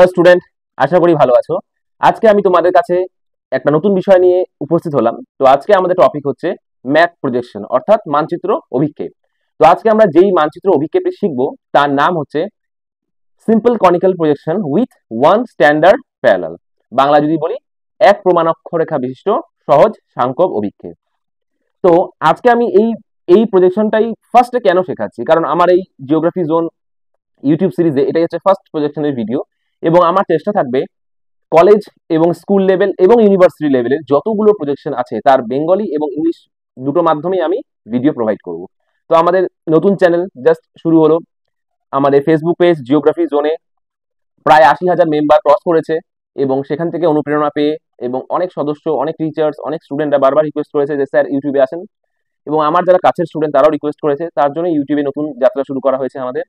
Hello student, আশা করি ভালো আছো। আজকে আমি তোমাদের কাছে একটা নতুন বিষয় নিয়ে উপস্থিত হলাম। তো আজকে আমাদের টপিক হচ্ছে ম্যাপ প্রজেকশন অর্থাৎ মানচিত্র অভিক্ষেপ। তো আজকে আমরা যেই মানচিত্র অভিক্ষেপটি শিখবো তার নাম হচ্ছে simple conical projection with one standard parallel. Bangla যদি বলি, এক প্রমাণ অক্ষরেখা বিশিষ্ট সহজ সাংখ্যক অভিক্ষেপ। তো আজকে আমি এই এই প্রজেকশনটাই ফার্স্টে কেন শেখাচ্ছি, কারণ আমার এই জিওগ্রাফি জোন ইউটিউব সিরিজে এটাই হচ্ছে ফার্স্ট প্রজেকশনের ভিডিও, এবং আমার চেষ্টা থাকবে কলেজ এবং স্কুল লেভেল এবং ইউনিভার্সিটি লেভেলের যতগুলো প্রজেকশন আছে তার বেঙ্গলি এবং ইংলিশ দুটো মাধ্যমেই আমি ভিডিও প্রোভাইড করব। তো আমাদের নতুন চ্যানেল জাস্ট শুরু হলো। আমাদের ফেসবুক পেজ জিওগ্রাফি জোনে প্রায় 80,000 মেম্বার ক্রস করেছে, এবং সেখান থেকে অনুপ্রেরণা পেয়ে এবং অনেক সদস্য, অনেক টিচার্স, অনেক স্টুডেন্টরা বারবার রিকোয়েস্ট করেছে যে স্যার ইউটিউবে আসেন, এবং আমার যারা কাছের স্টুডেন্ট তারাও রিকোয়েস্ট করেছে, তার জন্য ইউটিউবে নতুন যাত্রা শুরু করা হয়েছে আমাদের।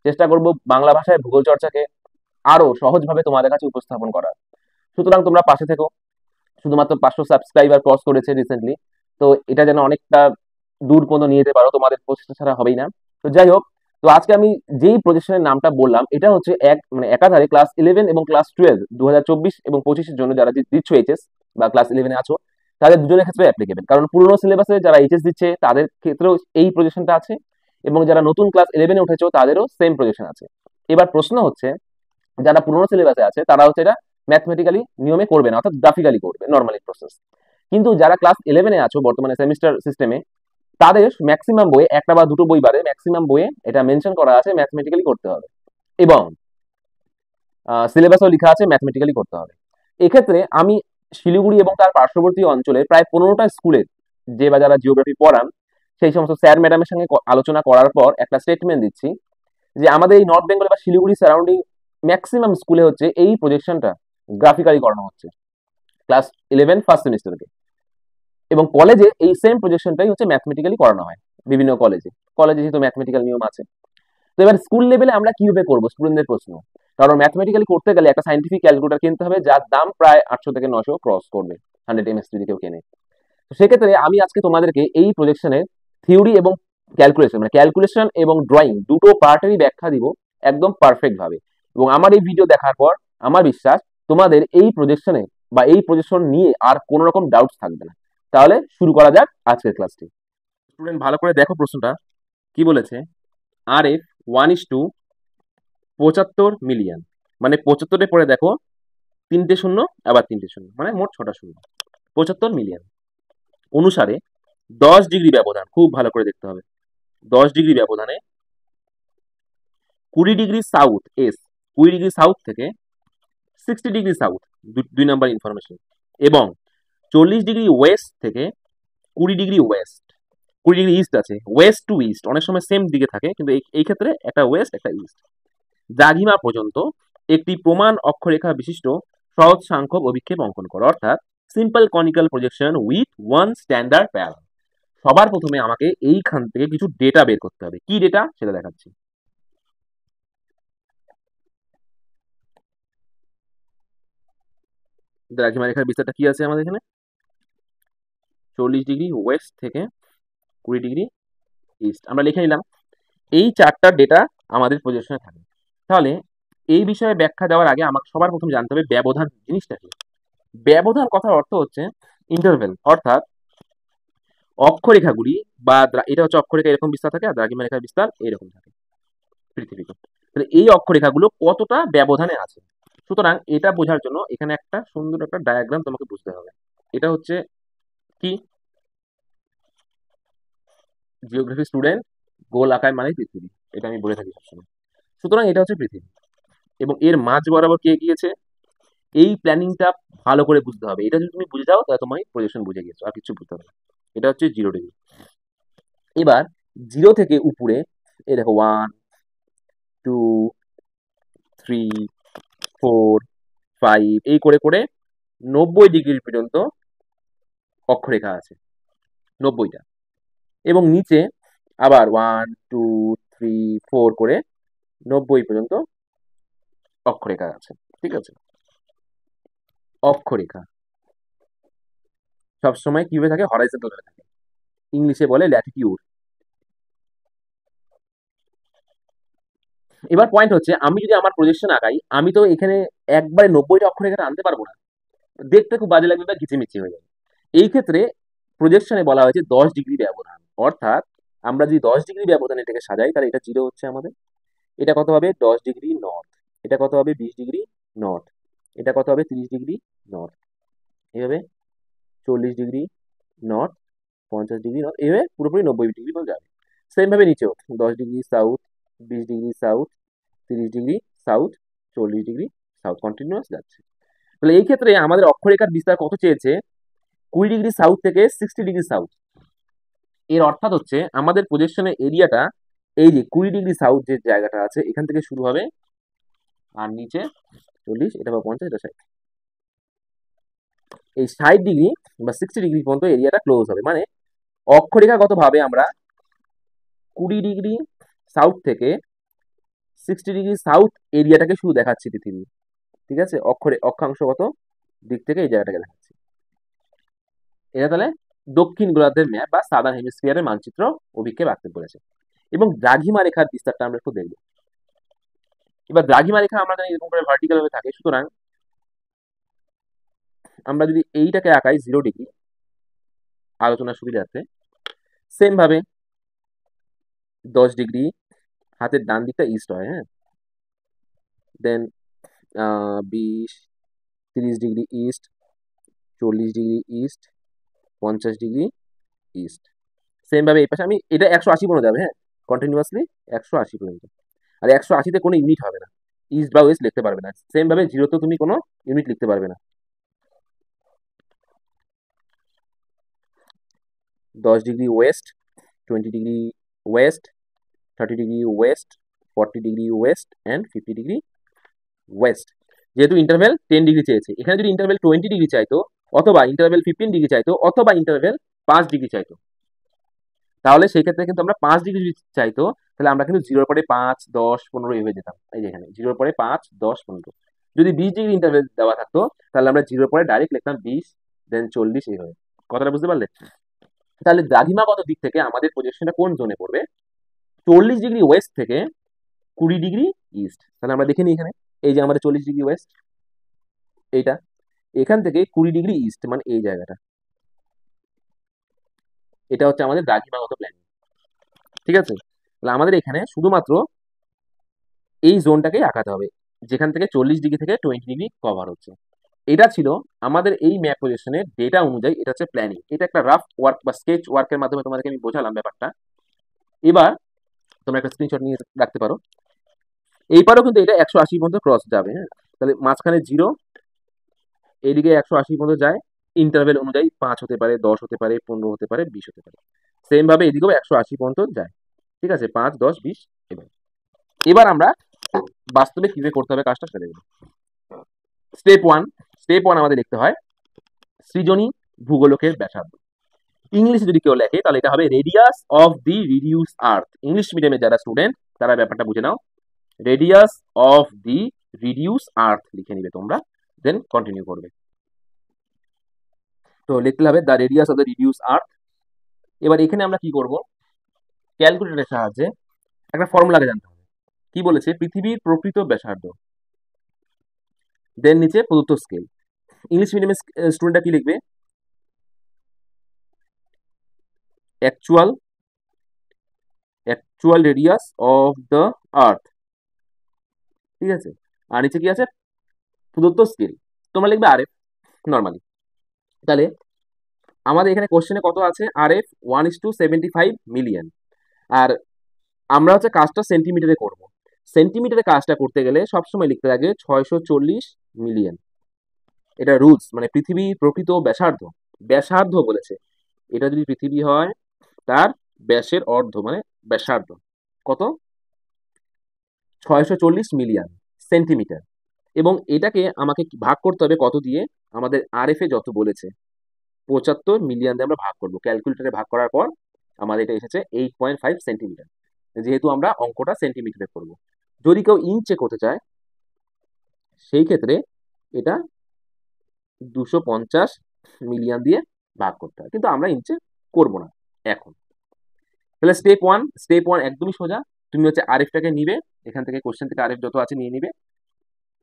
চেষ্টা করব বাংলা ভাষায় ভূগোল চর্চাকে আরো সহজভাবে তোমাদের কাছে উপস্থাপন করার। সুতরাং তোমরা পাশে থেকো। শুধুমাত্র 500 সাবস্ক্রাইবার ক্রস করেছে রিসেন্টলি, তো এটা যেন অনেকটা দূর পর্যন্ত নিয়ে যেতে পারো, তোমাদের প্রচেষ্টা ছাড়া হবেই না। তো যাই হোক, তো আজকে আমি যেই প্রজেকশনের নামটা বললাম এটা হচ্ছে একাধারে ক্লাস 11 এবং ক্লাস 12 2024 এবং 25-এর জন্য যারা দিচ্ছ এইচএস বা ক্লাস 11-এ আছো, তাদের দুজনের ক্ষেত্রে অ্যাপ্লিকেবল। কারণ পুরোনো সিলেবাসে যারা এইচএস দিচ্ছে তাদের ক্ষেত্রেও এই প্রজেকশনটা আছে, এবং যারা নতুন ক্লাস 11-এ উঠেছো তাদেরও সেম প্রজেকশন আছে। এবার প্রশ্ন হচ্ছে, যারা পুরোনো সিলেবাসে আছে তারা হচ্ছে এটা ম্যাথমেটিক্যালি নিয়মে করবে না, অর্থাৎ গ্রাফিক্যালি করবে, নর্মালি প্রসেস। কিন্তু যারা ক্লাস 11-এ আছো বর্তমানে সেমিস্টার সিস্টেমে, তাদের ম্যাক্সিমাম বইয়ে একটা বা দুটো বই বাদে ম্যাক্সিমাম বইয়ে এটা মেনশন করা আছে ম্যাথমেটিক্যালি করতে হবে, এবং সিলেবাসও লেখা আছে ম্যাথমেটিক্যালি করতে হবে। এক্ষেত্রে আমি শিলিগুড়ি এবং তার পার্শ্ববর্তী অঞ্চলের প্রায় 15টা স্কুলের যে বা যারা জিওগ্রাফি পড়ান সেই সমস্ত স্যার ম্যাডামের সঙ্গে আলোচনা করার পর একটা স্টেটমেন্ট দিচ্ছি যে আমাদের এই নর্থ বেঙ্গল বা শিলিগুড়ি সারাউন্ডিং ম্যাক্সিমাম স্কুলে হচ্ছে এই প্রজেকশনটা গ্রাফিক্যালি করানো হচ্ছে ক্লাস 11 ফার্স্ট সেমিস্টারকে, এবং কলেজে এই সেম প্রজেকশনটাই হচ্ছে ম্যাথমেটিক্যালি করানো হয় বিভিন্ন কলেজে। কলেজে যেহেতু ম্যাথমেটিক্যাল নিয়ম আছে। তো এবার স্কুল লেভেলে আমরা কিভাবে করবো স্টুডেন্টদের প্রশ্ন, কারণ ম্যাথমেটিক্যালি করতে গেলে একটা সাইন্টিফিক ক্যালকুলেটর কিনতে হবে যার দাম প্রায় 800 থেকে 900 ক্রস করবে 100 MS যদি কেউ কেনে। তো সেক্ষেত্রে আমি আজকে তোমাদেরকে এই প্রজেকশনের থিওরি এবং ক্যালকুলেশন এবং ড্রয়িং দুটো পার্টেরই ব্যাখ্যা দিব একদম পারফেক্ট ভাবে। এবং আমার এই ভিডিও দেখার পর আমার বিশ্বাস তোমাদের এই প্রজেকশনে বা এই প্রজেকশন নিয়ে আর কোনো রকম ডাউটস থাকবে না। তাহলে শুরু করা যাক আজকের ক্লাসটি। স্টুডেন্ট ভালো করে দেখো প্রশ্নটা কি বলেছে। আর এফ 1:75 মিলিয়ন, মানে 75-এ পরে দেখো 3টে শূন্য আবার 3টে শূন্য, মানে মোট 6টা শূন্য, 75 মিলিয়ন অনুসারে 10 ডিগ্রি ব্যবধান, খুব ভালো করে দেখতে হবে, 10 ডিগ্রি ব্যবধানে 20 degree south S, 20 degree south থেকে 60 ডিগ্রি সাউথ, 2 নম্বর ইনফরমেশন, এবং 40 ডিগ্রি ওয়েস্ট থেকে 20 ডিগ্রি ওয়েস্ট, 20 ডিগ্রি ইস্ট আছে, ওয়েস্ট টু ইস্ট অনেক সময় সেম দিকে থাকে, কিন্তু এই ক্ষেত্রে একটা ওয়েস্ট একটা ইস্ট, দ্রাঘিমা পর্যন্ত একটি প্রমাণ অক্ষরেখা বিশিষ্ট সহজ সাংখ্যক অভিক্ষেপ অঙ্কন করো, অর্থাৎ simple conical projection with one standard parallel. সবার প্রথমে আমাকে এইখান থেকে কিছু ডেটা বের করতে হবে। কি ডেটা সেটা দেখাচ্ছি। দ্রাঘিমা রেখার বিস্তারটা কি আছে আমাদের এখানে, 40 ডিগ্রি ওয়েস্ট থেকে 20 ডিগ্রি ইস্ট আমরা লিখে নিলাম। এই 4টা ডেটা আমাদের প্রজেকশনে থাকে। তাহলে এই বিষয়ে ব্যাখ্যা দেওয়ার আগে আমাকে সবার প্রথম জানতে হবে ব্যবধান জিনিসটা কি। ব্যবধান কথার অর্থ হচ্ছে ইন্টারভেল, অর্থাৎ অক্ষরেখাগুলি বা এটা হচ্ছে অক্ষরেখা এরকম বিস্তার থাকে, আর দ্রাঘিমা রেখার বিস্তার এরকম থাকে পৃথিবীতে। তাহলে এই অক্ষরেখাগুলো কতটা ব্যবধানে আছে। সুতরাং এটা বোঝার জন্য এখানে একটা সুন্দর একটা ডায়াগ্রাম তোমাকে বুঝতে হবে। এটা হচ্ছে কি, জিওগ্রাফি স্টুডেন্ট, গোল আকার মানে পৃথিবী, এটা আমি বলে থাকি সবসময়। সুতরাং এটা হচ্ছে পৃথিবী, এবং এর মাঝ বরাবর কে গিয়েছে, এই প্ল্যানিংটা ভালো করে বুঝতে হবে। এটা যদি তুমি বুঝে যাও তাহলে তোমার প্রজেকশন বুঝে গেছো, আর কিছু বুঝতে হবে না। এটা হচ্ছে 0 ডিগ্রি। এবার 0 থেকে উপরে এই দেখো 1, 2, 3, 4, 5 এই করে করে 90 ডিগ্রি পর্যন্ত অক্ষরেখা আছে, 90টা, এবং নিচে আবার 1, 2, 3, 4 করে 90 পর্যন্ত অক্ষরেখা আছে। ঠিক আছে, অক্ষরেখা সবসময় কিভাবে থাকে, হরাইজন্টাল ভাবে থাকে, ইংলিশে বলে ল্যাটিটিউড। এবার পয়েন্ট হচ্ছে, আমি যদি আমার প্রজেকশন আঁকাই, আমি তো এখানে একবারে 90টা অক্ষরেখা আনতে পারবো না, দেখতে খুব বাজে লাগবে বা ঘিচিমিচি হয়ে যাবে। এই ক্ষেত্রে প্রজেকশনে বলা হয়েছে 10 ডিগ্রি ব্যবধান, অর্থাৎ আমরা যদি 10 ডিগ্রি ব্যবধানে এটাকে সাজাই তাহলে এটা জিরো হচ্ছে আমাদের, এটা কত হবে 10 ডিগ্রি নর্থ, এটা কত হবে 20 ডিগ্রি নর্থ, এটা কত হবে 30 ডিগ্রি নর্থ, এইভাবে 40 ডিগ্রি নর্থ, 50 ডিগ্রি নর্থ, এইভাবে পুরোপুরি 90 ডিগ্রি পর্যন্ত যাবে। সেম ভাবে নিচেও 10 degree south, 20 degree south, 30 degree south, 40 degree south, continuous যাচ্ছে। তাহলে এই ক্ষেত্রে আমাদের অক্ষরেখার বিস্তার কত চেয়েছে, 20 ডিগ্রি সাউথ থেকে 60 ডিগ্রি সাউথ। এর অর্থাৎ হচ্ছে আমাদের প্রজেকশনের এরিয়াটা এই যে 20 ডিগ্রি সাউথ যে জায়গাটা আছে এখান থেকে শুরু হবে, আর নিচে 40, এটা বা 50, এটা 60, এই 60 ডিগ্রি বা 60 ডিগ্রি পর্যন্ত এরিয়াটা ক্লোজ হবে। মানে অক্ষরেখাগত ভাবে আমরা 20 ডিগ্রি সাউথ থেকে 60 ডিগ্রি সাউথ এরিয়াটাকে শুধু দেখাচ্ছি পৃথিবী, ঠিক আছে, অক্ষাংশগত দিক থেকে এই জায়গাটাকে দেখাচ্ছি। এটা তাহলে দক্ষিণ গোলার্ধের ম্যাপ বা সাদার্ন হেমিস্ফিয়ারের মানচিত্র অভিক্ষেপ আঁকতে বলেছে। এবং দ্রাঘিমা রেখার বিস্তারটা আমরা একটু দেখবো। এবার দ্রাঘিমা রেখা আমরা জানি এরকম করে ভার্টিক্যাল ভাবে থাকে, সুতরাং আমরা যদি এইটাকে আঁকাই 0 ডিগ্রি আলোচনার সুবিধার্থে, সেম ভাবে 10 ডিগ্রি হাতের ডান দিকটা ইস্ট হয়, হ্যাঁ, দেন 20, 30 degree east, 40 degree east, 50 degree east. Same ভাবে এই পাশে আমি এটা 180 পর্যন্ত যাবে, হ্যাঁ, কন্টিনিউয়াসলি 180 পর্যন্ত। আর 180তে কোনো ইউনিট হবে না, ইস্ট বা ওয়েস্ট লিখতে পারবে না। সেম ভাবে জিরোতেও তুমি কোনো ইউনিট লিখতে পারবে না। 10 degree West, 20 degree West, 30 degree West, 40 degree West and 50 degree West. যেহেতু ইন্টারভেল 10 ডিগ্রি চেয়েছে, এখানে যদি ইন্টারভেল 20 ডিগ্রি চাইতো, অথবা ইন্টারভেল 15 ডিগ্রি চাইতো, অথবা ইন্টারভেল 5 ডিগ্রি চাইতো, তাহলে সেই ক্ষেত্রে কিন্তু আমরা 5 ডিগ্রি যদি চাইতো তাহলে আমরা কিন্তু 0-র পরে 5, 10, 15 হয়ে যেতাম। এই যে এখানে 0-র পরে 5, 10, 15। যদি 20 ডিগ্রি ইন্টারভেল দেওয়া থাকতো তাহলে আমরা 0-র পরে ডাইরেক্ট লিখতাম 20, দেন 40, এইভাবে। কথাটা বুঝতে পারলে? তাহলে দ্রাঘিমাগত দিক থেকে আমাদের প্রজেকশনটা কোন জোনে পড়বে, 40 ডিগ্রি ওয়েস্ট থেকে 20 ডিগ্রি ইস্ট। তাহলে আমরা দেখে নিই এখানে, এই যে আমাদের 40 ডিগ্রি ওয়েস্ট, এইটা এখান থেকে 20 ডিগ্রি ইস্ট মানে এই জায়গাটা, এটা হচ্ছে আমাদের দ্রাঘিমাগত প্ল্যানিং, ঠিক আছে। তাহলে আমাদের এখানে শুধুমাত্র এই জোনটাকেই আঁকাতে হবে, যেখান থেকে 40 ডিগ্রি থেকে 20 ডিগ্রি কভার হচ্ছে। এটা ছিল আমাদের এই ম্যাপ প্রজেকশনের ডেটা অনুযায়ী, এটা হচ্ছে প্ল্যানিং। এটা একটা রাফ ওয়ার্ক বা স্কেচ ওয়ার্কের মাধ্যমে তোমাদেরকে আমি বোঝালাম ব্যাপারটা। এবার তোমরা একটা স্ক্রিনশট নিয়ে রাখতে পারো। এইবারও কিন্তু এটা 180 পর্যন্ত ক্রস যাবে, হ্যাঁ, তাহলে মাঝখানে 0, এইদিকে 180 পর্যন্ত যায়, ইন্টারভেল অনুযায়ী 5 হতে পারে, 10 হতে পারে, 15 হতে পারে, 20 হতে পারে। সেম ভাবে এদিকেও 180 পর্যন্ত যায়, ঠিক আছে, 5, 10, 20। এবার এবার আমরা বাস্তবে কিভাবে করতে হবে কাজটা সেটা দেখব। স্টেপ ওয়ান আমাদের লিখতে হয় সৃজনী ভূগোলকের ব্যাসার্ধ। ইংলিশে যদি কেউ লেখে তাহলে এটা হবে radius of the reduce earth. English মিডিয়ামে যারা স্টুডেন্ট তারা ব্যাপারটা বুঝে নাও, radius of the reduce earth লিখে নিবে তোমরা, দেন কন্টিনিউ করবে। তো লিখতে হবে the radius of the reduce earth. এবার এখানে আমরা কি করব, ক্যালকুলেটরের সাহায্যে একটা ফর্মুলাকে জানতে হবে। কি বলেছে, পৃথিবীর প্রকৃত ব্যাসার্ধ, দেন নিচে প্রদত্ত স্কেল। ইংলিশ মিডিয়ামের স্টুডেন্টরা কি লিখবে, অ্যাকচুয়াল রেডিয়াস অফ দ্য আর্থ, ঠিক আছে। আর নিচে কি আছে, প্রদত্ত স্কেল, তোমরা লিখবে আরএফ নর্মালি। তাহলে আমাদের এখানে কোশ্চেনে কত আছে, আরএফ 1:75 মিলিয়ন। আর আমরা হচ্ছে কাজটা সেন্টিমিটারে করব। সেন্টিমিটারে কাজটা করতে গেলে সবসময় লিখতে লাগে 640 মিলিয়ন। এটা রুলস, মানে পৃথিবীর প্রকৃত ব্যাসার্ধ বলেছে। এটা যদি পৃথিবী হয় তার ব্যাসের অর্ধ মানে ব্যাসার্ধ কত, 640 মিলিয়ন সেন্টিমিটার। এবং এটাকে আমাকে ভাগ করতে হবে কত দিয়ে, আমাদের আরএফ এ যত বলেছে 75 মিলিয়ন দিয়ে আমরা ভাগ করবো। ক্যালকুলেটরে ভাগ করার পর আমাদের এটা এসেছে 8.5 সেন্টিমিটার, যেহেতু আমরা অঙ্কটা সেন্টিমিটারে করব। যদি কেউ ইঞ্চে করতে চায় সেই ক্ষেত্রে এটা 250 মিলিয়ন দিয়ে ভাগ করতে হয়, কিন্তু আমরা ইঞ্চে করব না এখন। তাহলে স্টেপ ওয়ান একদমই সোজা। তুমি হচ্ছে আরএফটাকে নিবে, এখান থেকে কোশ্চেন থেকে আরএফ যত আছে নিয়ে নিবে,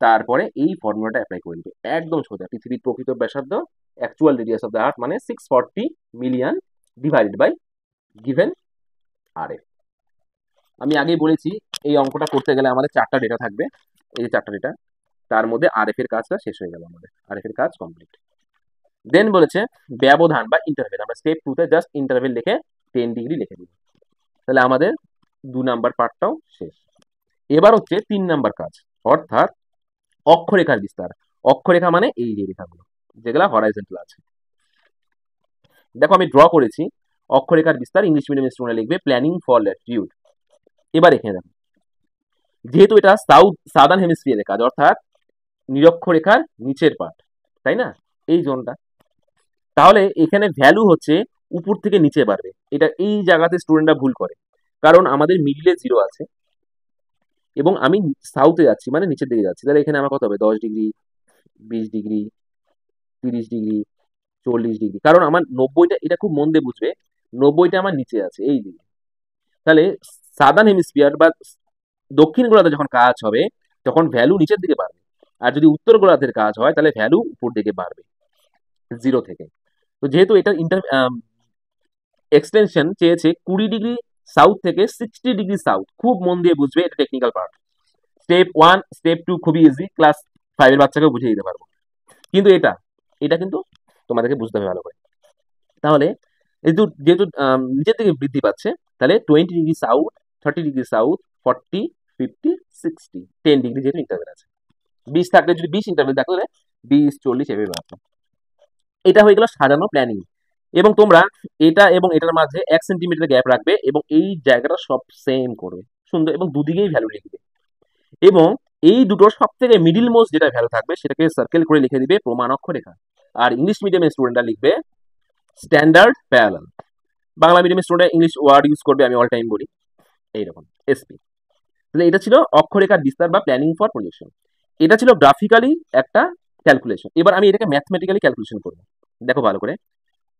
তারপরে এই ফর্মুলাটা অ্যাপ্লাই করে দিবে, একদম সোজা। পৃথিবীর প্রকৃত ব্যাসার্ধ actual radius of the earth মানে 640 million divided by given R F. আমি আগেই বলেছি এই অঙ্কটা করতে গেলে আমাদের 4টা ডেটা থাকবে, এই যে 4টা ডেটা, তার মধ্যে আর এফ এর কাজটা শেষ হয়ে গেল, আমাদের আর এফ এর কাজ কমপ্লিট। দেন বলেছে ব্যবধান বা ইন্টারভেল, আমরা স্টেপ 2 তে জাস্ট ইন্টারভেল লিখে 10 ডিগ্রি লিখে দিব, তাহলে আমাদের 2 নাম্বার পার্টটাও শেষ। এবার হচ্ছে 3 নাম্বার কাজ, অর্থাৎ অক্ষরেখার বিস্তার। অক্ষরেখা মানে এই যে রেখাগুলো যেগুলা হরাইজন্টাল আছে, দেখো আমি ড্র করেছি অক্ষরেখার বিস্তার। ইংলিশ মিডিয়াম স্টুডেন্ট লিখবে প্ল্যানিং ফর ল্যাটিটিউড। এবার এখানে দেখো, যেহেতু এটা সাউদার্ন হেমিস্ফিয়ারের কাজ, অর্থাৎ নিরক্ষরেখার নিচের পার্ট, তাই না, এই জোনটা, তাহলে এখানে ভ্যালু হচ্ছে উপর থেকে নিচে বাড়বে। এটা এই জায়গাতে স্টুডেন্টরা ভুল করে, কারণ আমাদের মিডিলে 0 আছে এবং আমি সাউথে যাচ্ছি মানে নিচের দিকে যাচ্ছি, তাহলে এখানে আমার কত হবে 10 ডিগ্রি, 20 ডিগ্রি, 30 ডিগ্রি, 40 ডিগ্রি, কারণ আমার 90টা, এটা খুব মন দিয়ে বুঝবে, 90টা আমার নিচে আছে এই দিকে। তাহলে সাদার্ন হেমিস্ফিয়ার বা দক্ষিণ গোলার্ধে যখন কাজ হবে তখন ভ্যালু নিচের দিকে বাড়বে, আর যদি উত্তর গোলার্ধের কাজ হয় তাহলে ভ্যালু উপর দিকে বাড়বে 0 থেকে। তো যেহেতু এটা এক্সটেনশন চেয়েছে 20 ডিগ্রি সাউথ থেকে 60 ডিগ্রি সাউথ, খুব মন দিয়ে বুঝবে, এটা টেকনিক্যাল পার্ট। স্টেপ 1 স্টেপ 2 খুবই ইজি, ক্লাস 5 এর বাচ্চাকেও বুঝিয়ে দিতে পারবো, কিন্তু এটা এটা কিন্তু তোমাদেরকে বুঝতে হবে ভালো করে। তাহলে যেহেতু যেহেতু নিচের দিকে বৃদ্ধি পাচ্ছে, তাহলে 20 degree south, 30 degree south, 40, 50, 60, 10 degree যেহেতু ইন্টারভেল আছে, 20 থাকলে যদি 20 ইন্টারভেল দেখো তাহলে 20, 40 এভাবে বাড়বে। এটা হয়ে গেল সাজানো প্ল্যানিং। এবং তোমরা এটা এবং এটার মাঝে 1 সেন্টিমিটার গ্যাপ রাখবে এবং এই জায়গাটা সব সেম করবে সুন্দর, এবং দুদিকেই ভ্যালু লিখবে, এবং এই দুটোর সব থেকে মিডিল মোস্ট যেটা ভ্যালু থাকবে সেটাকে সার্কেল করে লিখে দিবে প্রমাণ অক্ষরেখা। আর ইংলিশ মিডিয়ামের স্টুডেন্টরা লিখবে স্ট্যান্ডার্ড প্যারালাল। বাংলা মিডিয়ামের স্টুডেন্ট ইংলিশ ওয়ার্ড ইউজ করবে, আমি অল টাইম বলি এইরকম এসপি। তাহলে এটা ছিল অক্ষরেখার বিস্তার বা প্ল্যানিং ফর প্রজেকশন। এটা ছিল গ্রাফিক্যালি একটা ক্যালকুলেশন। এবার আমি এটাকে ম্যাথমেটিক্যালি ক্যালকুলেশন করবো, দেখো ভালো করে।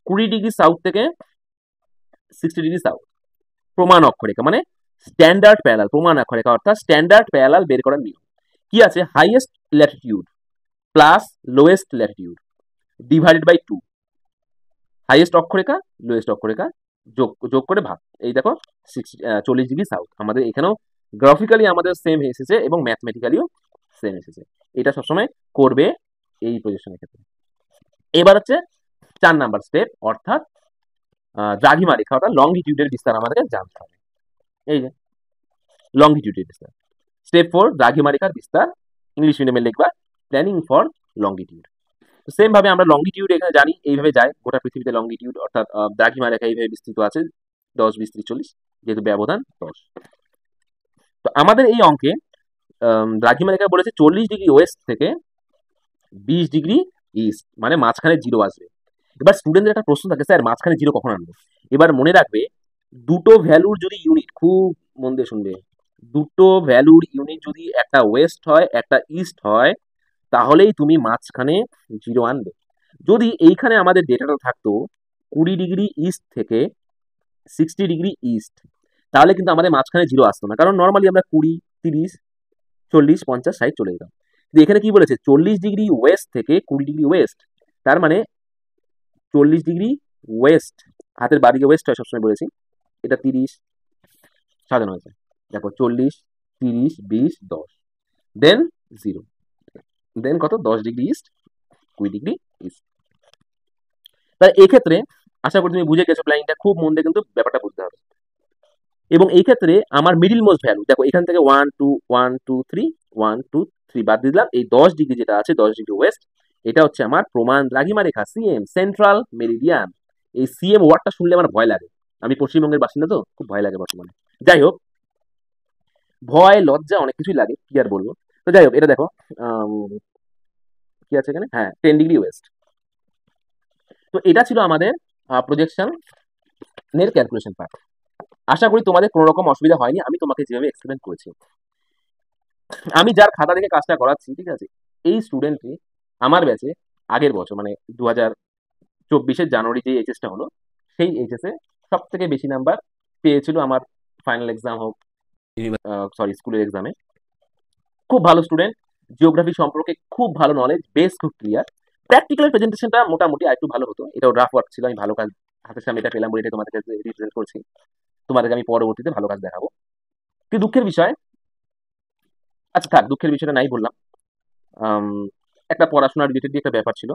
20 ডিগ্রি সাউথ থেকে 60 ডিগ্রি সাউথ, প্রমাণ অক্ষরেখা মানে স্ট্যান্ডার্ড প্যারালাল, প্রমাণ অক্ষরেখা অর্থাৎ স্ট্যান্ডার্ড প্যারালাল বের করার নিয়ম কি আছে, highest latitude plus lowest latitude divided by 2, highest অক্ষরেখা লোয়েস্ট অক্ষরেখা যোগ যোগ করে ভাগ। এই দেখো 40 ডিগ্রি সাউথ, আমাদের এখানেও গ্রাফিক্যালি আমাদের সেম এসেছে এবং ম্যাথমেটিক্যালিও সেম এসেছে। এটা সবসময় করবে এই পজিশনের ক্ষেত্রে। এবার হচ্ছে 4 নাম্বার স্টেপ, অর্থাৎ দ্রাঘিমা রেখা অর্থাৎ লংগিটিউডের বিস্তার আমাদেরকে জানতে হবে। এই যে লংগিটিউডের বিস্তার, স্টেপ 4 দ্রাঘিমা রেখার বিস্তার, ইংলিশ মিডিয়ামে লিখবা প্ল্যানিং ফর লংগিটিউড। সেম ভাবে আমরা লংগিটিউড এখানে জানি এইভাবে যায়, গোটা পৃথিবীতে লংগিটিউড অর্থাৎ দ্রাঘিমা রেখা এইভাবে বিস্তৃত আছে 10, 20, 30, 40, যেহেতু ব্যবধান 10। তো আমাদের এই অঙ্কে দ্রাঘিমা রেখা বলেছে 40 ডিগ্রি ওয়েস্ট থেকে 20 ডিগ্রি ইস্ট, মানে মাঝখানে 0 আসবে। এবার স্টুডেন্টদের একটা প্রশ্ন থাকে, স্যার মাঝখানে 0 কখন আনবো? এবার মনে রাখবে দুটো ভ্যালুর যদি ইউনিট, খুব মন দিয়ে শুনবে, দুটো ভ্যালুর ইউনিট যদি একটা ওয়েস্ট হয় একটা ইস্ট হয় তাহলেই তুমি মাঝখানে 0 আনবে। যদি এইখানে আমাদের ডেটাটা থাকতো 20 ডিগ্রি ইস্ট থেকে 60 ডিগ্রি ইস্ট, তাহলে কিন্তু আমাদের মাঝখানে 0 আসতো না, কারণ নর্মালি আমরা 20, 30, 40, 50, 60 চলে যেতাম। কিন্তু এখানে কি বলেছে 40 ডিগ্রি ওয়েস্ট থেকে 20 ডিগ্রি ওয়েস্ট, তার মানে 40 ডিগ্রি ওয়েস্ট, হাতের বাদিকে ওয়েস্ট হয় সবসময় বলেছি, এটা 30 সাজানো হয়েছে, দেখো 40, 30, 20, 10, দেন 0, দেন কত 10 ডিগ্রি ইস্ট, 20 ডিগ্রি ইস্ট। তাই এক্ষেত্রে আশা করি তুমি বুঝে গেছো প্ল্যানিংটা, খুব মন দিয়ে কিন্তু ব্যাপারটা বুঝতে হবে। এবং এই ক্ষেত্রে আমার মিডিল মোস্ট ভ্যালু দেখো, এখান থেকে 1, 2, 1, 2, 3, 1, 2, 3 বাদ দিয়ে দিলাম, এই 10 ডিগ্রি যেটা আছে 10 ডিগ্রি ওয়েস্ট, এটা হচ্ছে আমার প্রমাণ দ্রাঘিমা রেখা সিএম, সেন্ট্রাল মেরিডিয়ান। এই সিএম ওয়ার্ডটা শুনলে আমার ভয় লাগে, আমি পশ্চিমবঙ্গের বাসিন্দা তো খুব ভয় লাগে বর্তমানে। যাই হোক, ভয় লজ্জা অনেক কিছুই লাগে, কি আর বলবো। তো যাই হোক, এটা দেখো কি আছে এখানে, হ্যাঁ 10 ডিগ্রি ওয়েস্ট। তো এটা ছিল আমাদের প্রজেকশন এর ক্যালকুলেশন পার্ট। আশা করি তোমাদের কোনো রকম অসুবিধা হয়নি, আমি তোমাকে যেভাবে এক্সপ্লেন করেছি। আমি যার খাতা থেকে কাজটা করাচ্ছি, ঠিক আছে, এই স্টুডেন্টটি আমার ব্যাচে আগের বছর মানে 2024-এর জানুয়ারি যে এইচএসটা হলো, সেই এইচএসে সব থেকে বেশি নাম্বার পেয়েছিল আমার ফাইনাল এক্সাম হোক, সরি স্কুলের এক্সামে। খুব ভালো স্টুডেন্ট, জিওগ্রাফি সম্পর্কে খুব ভালো নলেজ, বেস খুব ক্লিয়ার। প্র্যাকটিক্যাল প্রেজেন্টেশনটা মোটামুটি আরেকটু ভালো হতো, এটাও রাফ ওয়ার্ক ছিল, আমি ভালো কাজ হাতের সামনে এটা পেলাম বলে এটা তোমাদের কাছে রিপ্রেজেন্ট করছি। তোমাদেরকে আমি পরবর্তীতে ভালো কাজ দেখাবো। কি দুঃখের বিষয়, আচ্ছা থাক, দুঃখের বিষয়টা নাই বললাম। আম, একটা পড়াশোনার রিলেটেড একটা ব্যাপার ছিল,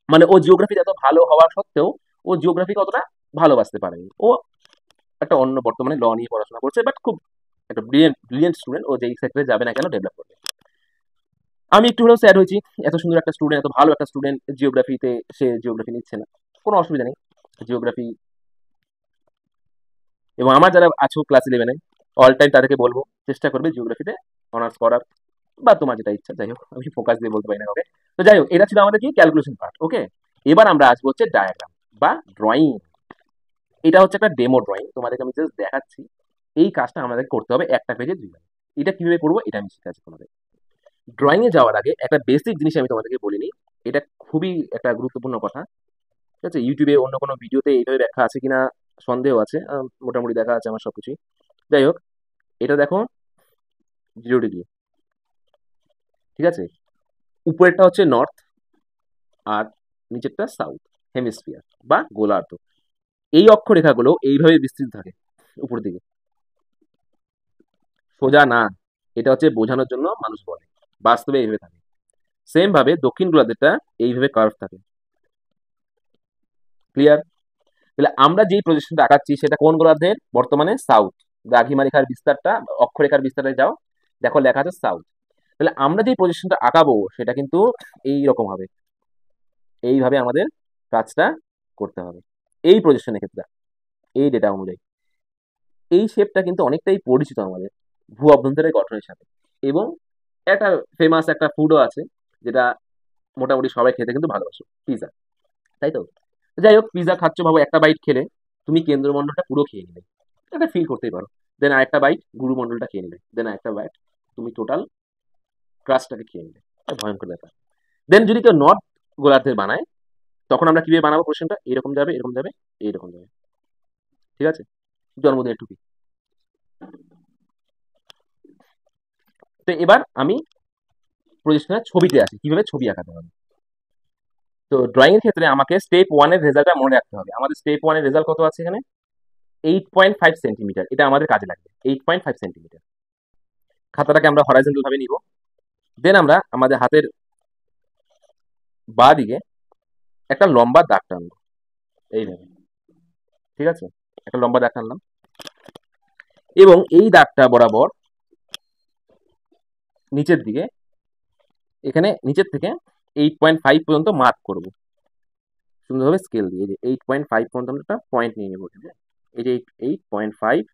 মানে ও জিওগ্রাফি এত ভালো হওয়া সত্ত্বেও ও জিওগ্রাফিকে অতটা ভালোবাসতে পারেনি। ও একটা অন্য বর্তমানে ল নিয়ে পড়াশোনা করছে, বাট খুব একটা ব্রিলিয়েন্ট ব্রিলিয়েন্ট স্টুডেন্ট, ও যেই সেক্টরে যাবে না কেন ডেভেলপ করবে। আমি একটু হলেও স্যাড হয়েছি, এত সুন্দর একটা স্টুডেন্ট, এত ভালো একটা স্টুডেন্ট জিওগ্রাফিতে, সে জিওগ্রাফি নিচ্ছে না। কোনো অসুবিধা নেই, জিওগ্রাফি, এবং আমার যারা আছো ক্লাস ইলেভেনে, অল টাইম তাদেরকে বলবো চেষ্টা করবে জিওগ্রাফিতে অনার্স করার, বা তোমার যেটা ইচ্ছা। যাই হোক, আমি ফোকাস দিয়ে বলতে পারি না ওকে। তো যাই হোক, এটা ছিল আমাদের কি ক্যালকুলেশন পার্ট। ওকে, এবার আমরা আসবো হচ্ছে ডায়াগ্রাম বা ড্রয়িং। এটা হচ্ছে একটা ডেমো ড্রয়িং, তোমাদেরকে আমি জাস্ট দেখাচ্ছি। এই কাজটা আমাদের করতে হবে একটা পেজে 2 লাইন। এটা কিভাবে করবো এটা আমি শিখাচ্ছি তোমাদের। ড্রয়িং এ যাওয়ার আগে একটা বেসিক জিনিস আমি তোমাদেরকে বলিনি, এটা খুবই একটা গুরুত্বপূর্ণ কথা। ঠিক আছে, ইউটিউবে অন্য কোনো ভিডিওতে এইভাবে ব্যাখ্যা আছে কিনা সন্দেহ আছে, মোটামুটি দেখা আছে আমার সবকিছুই। যাই হোক, এটা দেখো 0 ডিগ্রি, ঠিক আছে, উপরেরটা হচ্ছে নর্থ আর নিচেরটা সাউথ হেমিস্ফিয়ার বা গোলার্ধ। এই অক্ষরেখাগুলো এইভাবে বিস্তৃত থাকে উপর দিকে, সোজা না। এটা হচ্ছে বোঝানোর জন্য মানুষ বলে, বাস্তবে এইভাবে থাকে। সেম ভাবে দক্ষিণ গোলার্ধেরটা এইভাবে কার্ভ থাকে। ক্লিয়ার? তাহলে আমরা যেই প্রজেকশনটা আঁকাচ্ছি সেটা কোন গোলার্ধের? বর্তমানে সাউথ। দ্রাঘিমা রেখার বিস্তারটা, অক্ষরেখার বিস্তারে যাও, দেখো লেখা আছে সাউথ। তাহলে আমরা যেই প্রজেকশনটা আঁকাবো সেটা কিন্তু এই রকম হবে, এইভাবে আমাদের কাজটা করতে হবে এই প্রজেকশনের ক্ষেত্রে, এই ডেটা অনুযায়ী। এই শেপটা কিন্তু অনেকটাই পরিচিত আমাদের ভূ অভ্যন্তরের গঠনের সাথে, এবং একটা ফেমাস একটা ফুডও আছে যেটা মোটামুটি সবাই খেতে কিন্তু ভালোবাসো, পিৎজা, তাই তো? যাই হোক, পিৎজা খাচ্ছ, ভাবো একটা বাইট খেলে তুমি কেন্দ্রমণ্ডলটা পুরো খেয়ে নিলে, এটা ফিল করতেই পারো। দেন আরেকটা বাইট গুরুমণ্ডলটা খেয়ে নিলে, দেন আরেকটা বাইট তুমি টোটাল ক্রাস্টটাকে খেয়ে নিলে। এটা ভয়ঙ্কর ব্যাপার। দেন যদি কেউ নর্থ গোলার্ধের বানায়, তখন আমরা কিভাবে বানাবো? কোশ্চেনটা এরকম যাবে, এরকম যাবে, এইরকম যাবে। ঠিক আছে, জন্মদিনের টুপি। তো এবার আমি প্রজেকশনের ছবিতে আসি, কিভাবে ছবি আঁকাতে হবে। তো ড্রয়িং এর ক্ষেত্রে আমাকে স্টেপ 1 এর রেজাল্টটা মনে রাখতে হবে। আমাদের স্টেপ 1 এর রেজাল্ট কত আছে এখানে? 8.5 সেন্টিমিটার। এটা আমাদের কাজে লাগবে, 8.5 সেন্টিমিটার। খাতাটাকে আমরা হরাইজন্টাল ভাবে নিব। দেন আমরা আমাদের হাতের বাঁ দিকে একটা লম্বা দাগ টানবো, এইভাবে। ঠিক আছে, একটা লম্বা দাগ টানলাম, এবং এই দাগটা বরাবর নিচের দিকে, এখানে নিচের থেকে 8.5 পর্যন্ত মার্ক করব সুন্দরভাবে স্কেল দিয়ে। যে 8.5 পর্যন্ত আমরা একটা পয়েন্ট নিয়ে নেবো। এই যে 8.5,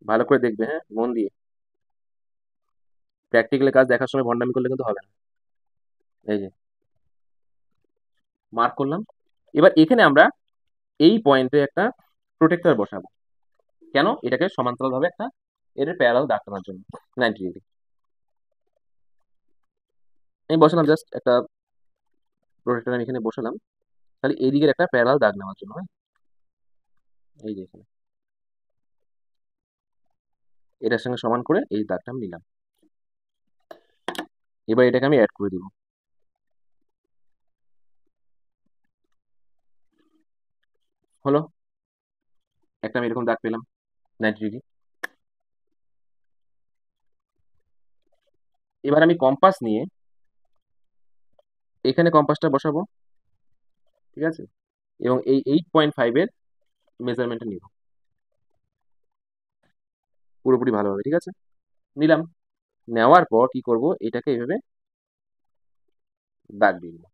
ভালো করে দেখবে, হ্যাঁ, মন দিয়ে। প্র্যাকটিক্যালের কাজ দেখার সময় ভন্ডামি করলে কিন্তু হবে না। এই যে মার্ক করলাম। এবার এখানে আমরা এই পয়েন্টে একটা প্রোটেক্টর বসাবো। কেন? এটাকে সমান্তরাল ভাবে একটা এর প্যারালাল দাগ টানার জন্য, 90 ডিগ্রি। আমি বসালাম জাস্ট একটা প্রোটেক্টর, আমি এখানে বসালাম তাহলে এই দিকের একটা প্যারালাল দাগ নেওয়ার জন্য, হ্যাঁ? এই যে এখানে এটার সঙ্গে সমান করে এই দাগটা আমি নিলাম। এবার এটাকে আমি অ্যাড করে দিব। হলো, একটা আমি এরকম দাগ পেলাম 90 ডিগ্রি। এবার আমি কম্পাস নিয়ে এখানে কম্পাসটা বসাবো, ঠিক আছে, এবং এই 8.5 এর মেজারমেন্টটা নিব পুরোপুরি ভালোভাবে। ঠিক আছে, নিলাম। নেওয়ার পর কি করব? এটাকে এইভাবে দাগ দিয়ে দিব।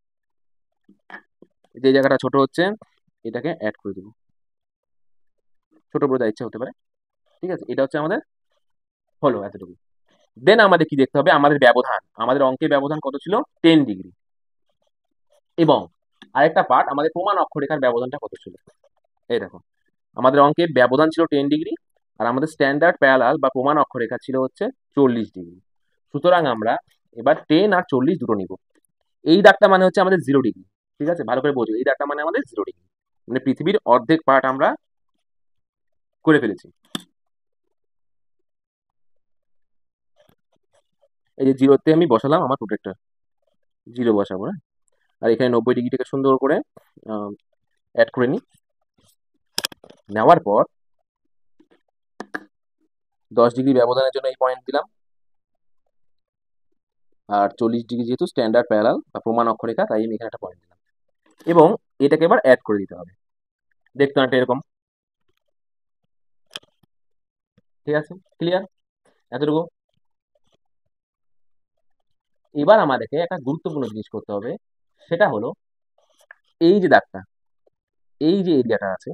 যে জায়গাটা ছোট হচ্ছে এটাকে অ্যাড করে দিব, ছোট বড় যা ইচ্ছা হতে পারে। ঠিক আছে, এটা হচ্ছে আমাদের হলো এতটুকু। দেন আমাদের কি দেখতে হবে? আমাদের ব্যবধান, আমাদের অঙ্কের ব্যবধান কত ছিল? 10 ডিগ্রি। এবং আরেকটা পার্ট, আমাদের প্রমাণ অক্ষরেখার ব্যবধানটা কত ছিল। এই দেখো, আমাদের অঙ্কের ব্যবধান ছিল 10 ডিগ্রি, আর আমাদের স্ট্যান্ডার্ড প্যারালাল বা প্রমাণ অক্ষরেখা ছিল হচ্ছে 40 ডিগ্রি। সুতরাং আমরা এবার 10 আর 40 দুটো নিব। এই দাগটা মানে হচ্ছে আমাদের 0 ডিগ্রি। ঠিক আছে, ভালো করে বোঝো, এই দাগটা মানে আমাদের 0 ডিগ্রি, মানে পৃথিবীর অর্ধেক পার্ট আমরা করে ফেলেছি। এই যে জিরোতে আমি বসালাম আমার প্রোটেক্টর, জিরো বসাবো, হ্যাঁ। আর এখানে 90 ডিগ্রিটাকে সুন্দর করে অ্যাড করে নিই। নেওয়ার পর 10 ডিগ্রি ব্যবধানের জন্য এই পয়েন্ট দিলাম, আর 40 ডিগ্রি যেহেতু স্ট্যান্ডার্ড প্যারালাল বা প্রমাণ অক্ষরেখা, তাই আমি এখানে একটা পয়েন্ট দিলাম, এবং এটাকে এবার অ্যাড করে দিতে হবে। দেখতে অনেকটা এরকম, ঠিক আছে, ক্লিয়ার এতটুকু। এবার আমাদেরকে একটা গুরুত্বপূর্ণ জিনিস করতে হবে, সেটা হলো এই যে দাগটা, এই যে এরিয়াটা আছে,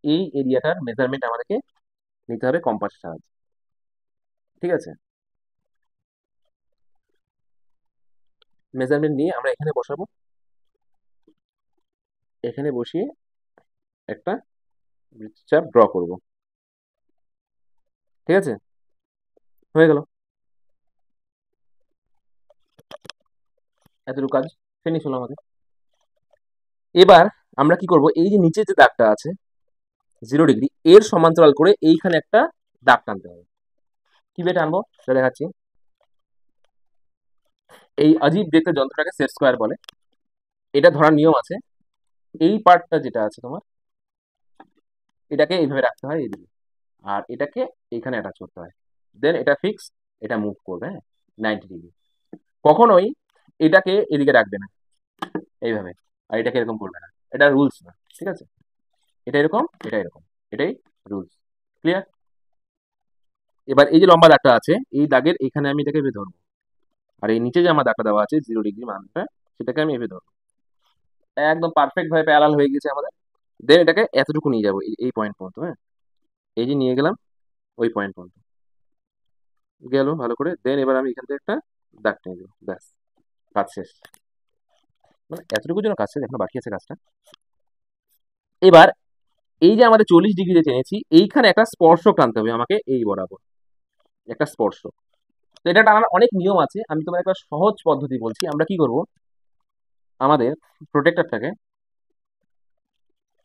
এই এরিয়াটার মেজারমেন্ট আমাদেরকে নিতে হবে কম্পাসের সাহায্যে, ঠিক আছে। মেজারমেন্ট নিয়ে আমরা এখানে বসাবো, এখানে বসিয়ে একটা বৃত্তচাপ ড্র করব, ঠিক আছে, হয়ে গেল, এতটুকু কাজ ফিনিশ হলো আমাদের। এবার আমরা কি করব, এই যে নিচে যে দাগটা আছে 0 ডিগ্রি, এর সমান্তরাল করে এইখানে একটা দাগ টানতে হবে। কিভাবে টানবো সেটা দেখাচ্ছি। এই আজীব দেখতে যন্ত্রটাকে সেট স্কোয়ার বলে। এটা ধরার নিয়ম আছে, এই পার্টটা যেটা আছে তোমার, এটাকে এইভাবে রাখতে হয় এইদিকে, আর এটাকে এইখানে অ্যাটাচ করতে হয়, দেন এটা ফিক্স, এটা মুভ করবে, হ্যাঁ, 90 ডিগ্রি। কখনোই এটাকে এদিকে রাখবে না এইভাবে, আর এটাকে এরকম করবে না, এটা রুলস না, ঠিক আছে। এটা এরকম, এটা এরকম, এটাই রুলস, ক্লিয়ার। এবার এই যে লম্বা দাগটা আছে, এই দাগের এখানে আমি এটাকে এভাবে ধরবো, আর এই নিচে যে আমার দাগটা দেওয়া আছে 0 ডিগ্রি মানটা, সেটাকে আমি এভাবে ধরবো, একদম পারফেক্ট ভাবে প্যারালাল হয়ে গেছে আমাদের। দেন এটাকে এতটুকু নিয়ে যাবো, এই পয়েন্ট পর্যন্ত, হ্যাঁ, এই যে নিয়ে গেলাম ওই পয়েন্ট পর্যন্ত, গেল ভালো করে। দেন এবার আমি এখান থেকে একটা দাগ টেনে দেবো, ব্যাস, কাজ শেষ। মানে এতটুকুর জন্য কাজ শেষ, এখন বাকি আছে কাজটা। এবার এই যে আমাদের 40 ডিগ্রিতে টেনেছি, এইখানে একটা স্পর্শক টানতে হবে আমাকে, এই বরাবর একটা স্পর্শক। তো এটা টানার অনেক নিয়ম আছে, আমি তোমার একটা সহজ পদ্ধতি বলছি। আমরা কি করব, আমাদের প্রোটেক্টরটাকে,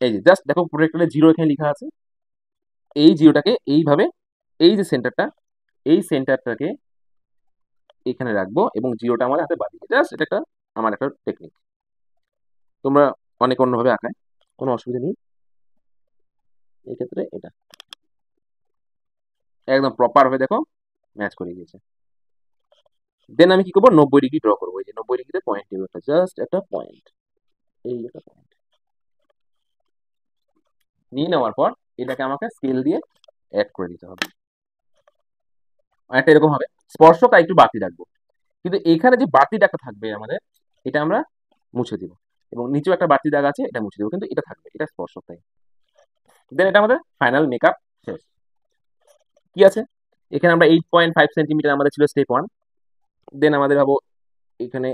এই যে জাস্ট দেখো প্রোটেক্টরে জিরো এখানে লেখা আছে, এই জিরোটাকে এইভাবে, এই যে সেন্টারটা, এই সেন্টারটাকে এখানে রাখবো, এবং জিরোটা আমার হাতে বাঁধিয়ে, জাস্ট এটা একটা আমার একটা টেকনিক। তোমরা অনেক অন্যভাবে আঁকায়, কোনো অসুবিধা নেই। এই ক্ষেত্রে এটা একদম প্রপার ভাবে দেখো ম্যাচ করে গিয়েছে। দেন আমি কি করবো, 90 ডিগ্রি ড্র করবো, এই যে 90 ডিগ্রিতে পয়েন্ট দেবো একটা, জাস্ট একটা পয়েন্ট, এই একটা পয়েন্ট নিয়ে নেওয়ার পর এটাকে আমাকে স্কেল দিয়ে অ্যাড করে দিতে হবে, একটা এরকম হবে। স্পর্শটা একটু বাড়তি রাখবো, কিন্তু এখানে যে বাড়তি দাগটা থাকবে আমাদের, এটা আমরা মুছে দিব, এবং নিচেও একটা বাড়তি দাগ আছে, এটা মুছে দেবো, কিন্তু এটা থাকবে, এটা স্পর্শকটাই। দেন এটা আমাদের ফাইনাল মেকআপ শেষ। কি আছে এখানে, আমরা 8.5 সেন্টিমিটার আমাদের ছিল স্টেপ 1। দেন আমাদের ভাবো এখানে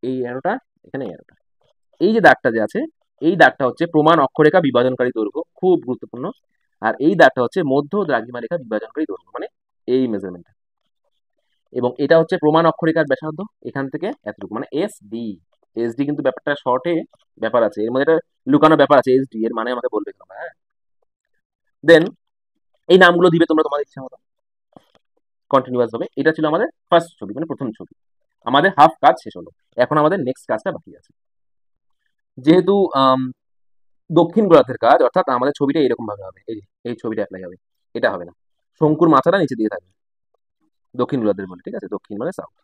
এই অ্যারোটা, এখানে এই অ্যারোটা, এই যে দাগটা যে আছে, এই দাগটা হচ্ছে প্রমাণ অক্ষরেখা বিভাজনকারী দৈর্ঘ্য, খুব গুরুত্বপূর্ণ। আর এই দাগটা হচ্ছে মধ্য দ্রাঘিমা রেখা বিভাজনকারী দৈর্ঘ্য, মানে এই মেজারমেন্ট। এবং এটা হচ্ছে প্রমাণ অক্ষরেখার ব্যাসার্ধ, এখান থেকে এতটুকু, মানে এস ডি কিন্তু ব্যাপারটা শর্টে ব্যাপার আছে, এর মধ্যে একটা লুকানো ব্যাপার আছে, এস ডি এর মানে আমাকে বলবে তোমরা, হ্যাঁ। দেন এই নামগুলো দিবে তোমরা তোমাদের ইচ্ছা মতো কন্টিনিউয়াস ভাবে। এটা ছিল আমাদের ফার্স্ট ছবি, মানে প্রথম ছবি। আমাদের হাফ কাজ শেষ হলো, এখন আমাদের নেক্সট কাজটা বাকি আছে। যেহেতু দক্ষিণ গোলার্ধের কাজ, অর্থাৎ আমাদের ছবিটা এরকম ভাবে হবে, এই ছবিটা অ্যাপ্লাই হবে, এটা হবে না, শঙ্কুর মাথাটা নিচে দিয়ে থাকবে, দক্ষিণ গোলার্ধের বলে, ঠিক আছে, দক্ষিণ মানে সাউথ।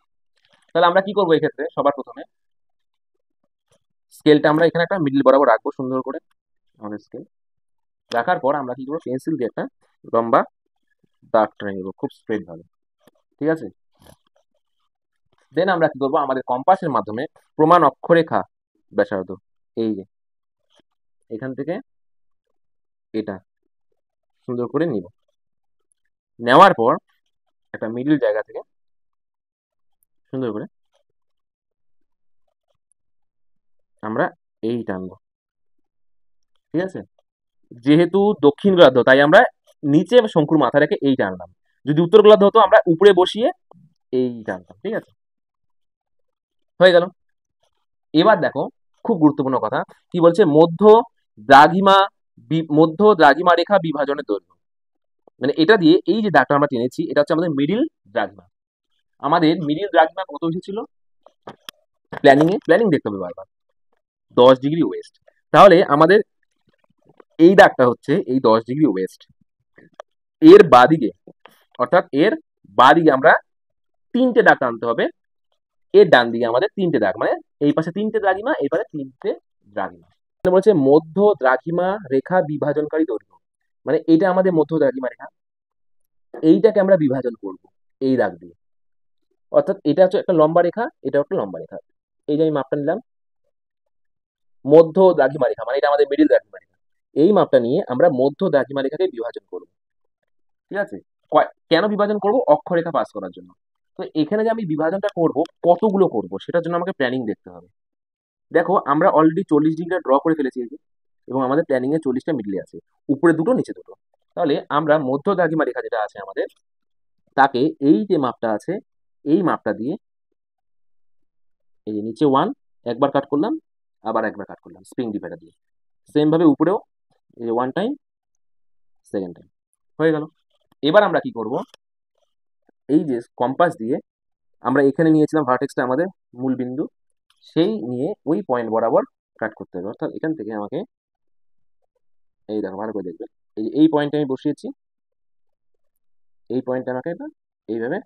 তাহলে আমরা কি করবো এক্ষেত্রে, সবার প্রথমে স্কেলটা আমরা এখানে একটা মিডল বরাবর রাখবো সুন্দর করে, আমাদের স্কেল রাখার পর আমরা কি করবো, পেন্সিল দিয়ে একটা লম্বা দাগ টেনে নেবো খুব স্ট্রেট ভাবে, ঠিক আছে। দেন আমরা কি করবো, আমাদের কম্পাসের মাধ্যমে প্রমাণ অক্ষরেখা ব্যাসার্ধ, এই যে এখান থেকে এটা সুন্দর করে নিব, নেওয়ার পর একটা মিডল জায়গা থেকে সুন্দর করে আমরা এই টানবো, ঠিক আছে। যেহেতু দক্ষিণ গোলার্ধ, তাই আমরা নিচে শঙ্কুর মাথা রেখে এই টানলাম। যদি উত্তর গোলার্ধ হতো, আমরা উপরে বসিয়ে এই টানতাম, ঠিক আছে, হয়ে গেল। এবার দেখো খুব গুরুত্বপূর্ণ কথা, কি বলছে, দ্রাঘিমা মধ্য দ্রাঘিমা রেখা বিভাজনের দৈর্ঘ্য, মানে এটা দিয়ে এই যে দাগটা আমরা টেনেছি, এটা হচ্ছে আমাদের মিডিল দ্রাঘিমা। আমাদের মিডিল দ্রাঘিমা কত এসেছিল প্ল্যানিং দেখতে হবে বারবার, 10 ডিগ্রি ওয়েস্ট। তাহলে আমাদের এই দাগটা হচ্ছে এই 10 ডিগ্রি ওয়েস্ট, এর বাদিকে অর্থাৎ এর বাদিকে আমরা 3টে দাগ টানতে হবে, এর ডান দিকে আমাদের 3টে দাগ, মানে এই পাশে 3টে দ্রাঘিমা, এই পাশে 3টে দ্রাঘিমা। বলছে মধ্য দ্রাঘিমা রেখা বিভাজনকারী দৈর্ঘ্য, মানে এটা আমাদের মধ্য দ্রাঘিমা রেখা, এইটাকে আমরা বিভাজন করব এই দাগ দিয়ে। অর্থাৎ এটা হচ্ছে একটা লম্বা রেখা, এটা একটা লম্বা রেখা, এই যে আমি মাপটা নিলাম মধ্য দ্রাঘিমা রেখা, মানে এটা আমাদের মিডিল দ্রাঘিমা রেখা, এই মাপটা নিয়ে আমরা মধ্য দ্রাঘিমা রেখাকে বিভাজন করব। ঠিক আছে, কেন বিভাজন করব? অক্ষরেখা পাস করার জন্য। তো এখানে যে আমি বিভাজনটা করব, কতগুলো করব সেটার জন্য আমাকে প্ল্যানিং দেখতে হবে। দেখো আমরা অলরেডি 40 ডিগ্রি ড্র করে ফেলেছি এই যে, এবং আমাদের প্ল্যানিং এ 40টা মিডলে আছে, উপরে দুটো নিচে দুটো। তাহলে আমরা মধ্য দ্রাঘিমা রেখা যেটা আছে আমাদের, তাকে এই যে মাপটা আছে এই মাপটা দিয়ে এই যে নিচে 1 একবার কাট করলাম, আবার একবার কাট করলাম স্প্রিং ডিভাইডার দিয়ে, সেম ভাবে উপরেও এই যে 1 টাইম, সেকেন্ড টাইম, হয়ে গেল। এবার আমরা কি করব, এই যে কম্পাস দিয়ে আমরা এখানে নিয়েছিলাম ভার্টেক্সটা আমাদের মূল বিন্দু, সেই নিয়ে ওই পয়েন্ট বরাবর কাট করতে হবে। অর্থাৎ এখান থেকে আমাকে এই দেখো ভালো করে দেখবে, এই যে এই পয়েন্টে আমি বসিয়েছি, এই পয়েন্টে আমাকে এটা এইভাবে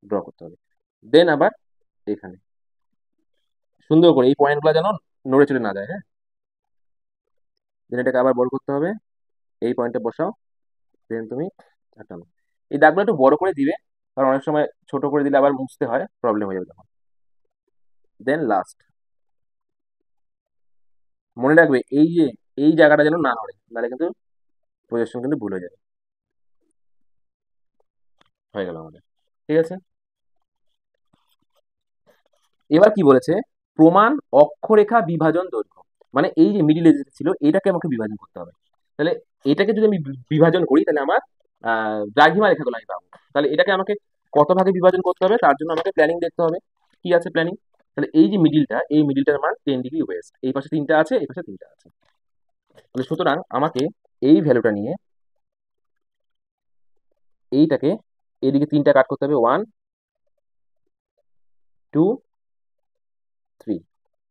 ড্র করতে হবে। দেন আবার এখানে সুন্দর করে এই পয়েন্টগুলো যেন নড়ে চড়ে না যায়, হ্যাঁ। দেন এটাকে আবার বড় করতে হবে, এই পয়েন্টে বসাও, দেন তুমি আটানো। এই দাগগুলো একটু বড় করে দিবে, কারণ অনেক সময় ছোট করে দিলে আবার মুছতে হয়, প্রবলেম হয়ে যাবে তখন। দেন লাস্ট, মনে রাখবে এই যে এই জায়গাটা যেন না নড়ে, নাহলে কিন্তু প্রজেকশন কিন্তু ভুল হয়ে যাবে। হয়ে গেল আমাদের, ঠিক আছে। এবার কি বলেছে, প্রমাণ অক্ষরেখা বিভাজন দৈর্ঘ্য, মানে এই যে মিডিলে যেটা ছিল এটাকে আমাকে বিভাজন করতে হবে। তাহলে এটাকে যদি আমি বিভাজন করি তাহলে আমার দ্রাঘিমা রেখাগুলো আমি পাবো। তাহলে এটাকে আমাকে কত ভাগে বিভাজন করতে হবে, তার জন্য আমাকে প্ল্যানিং দেখতে হবে। কি আছে প্ল্যানিং? তাহলে এই যে মিডিলটা, এই মিডিলটার মান 10 ডিগ্রি ওয়েস্ট, এই পাশে 3টা আছে, এই পাশে 3টা আছে। তাহলে সুতরাং আমাকে এই ভ্যালুটা নিয়ে এইটাকে এইদিকে 3টা কাট করতে হবে, 1 2 3,